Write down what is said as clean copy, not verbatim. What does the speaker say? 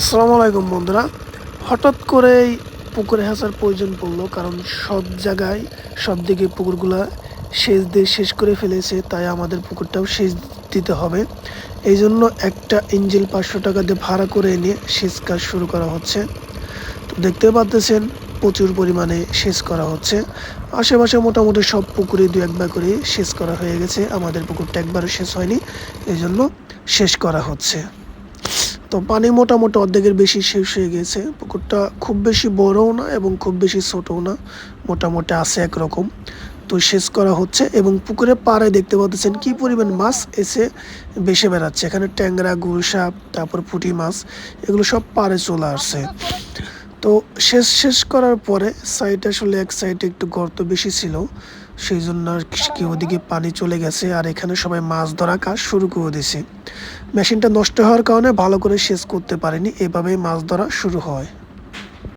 আসসালামু আলাইকুম বন্ধুরা। হঠাৎ করেই পুকুরে হাসার প্রয়োজন পড়লো, কারণ সব জায়গায় সব দিকে পুকুরগুলা সেচ দিয়ে শেষ করে ফেলেছে, তাই আমাদের পুকুরটাও সেচ দিতে হবে। এই জন্য একটা ইঞ্জিল 500 টাকা দিয়ে ভাড়া করে এনে সেচ কাজ শুরু করা হচ্ছে। তো দেখতে পাচ্ছেন প্রচুর পরিমাণে সেচ করা হচ্ছে। আশেপাশে মোটামুটি সব পুকুরে দু একবার করে সেচ করা হয়ে গেছে, আমাদের পুকুরটা একবারও শেষ হয়নি, এই জন্য শেষ করা হচ্ছে। তো পানি মোটামুটি অর্ধেকের বেশি শেষ হয়ে গেছে। পুকুরটা খুব বেশি বড়ও না এবং খুব বেশি ছোটও না, মোটামুটি আছে একরকম। তো সেচ করা হচ্ছে এবং পুকুরের পাড়ে দেখতে পাচ্ছেন কি পরিমাণ মাছ এসে ভেসে বেড়াচ্ছে। এখানে ট্যাংরা, গুলশা, তারপর পুঁটি মাছ, এগুলো সব পাড়ে চলে আসছে। তো শেষ করার পরে সাইডে আসলে এক সাইডে একটু গর্ত বেশি ছিল, সেই জন্য আর কি ওদিকে পানি চলে গেছে, আর এখানে সবাই মাছ ধরা কাজ শুরু করে দিয়েছে। মেশিনটা নষ্ট হওয়ার কারণে ভালো করে সেচ করতে পারেনি, এভাবেই মাছ ধরা শুরু হয়।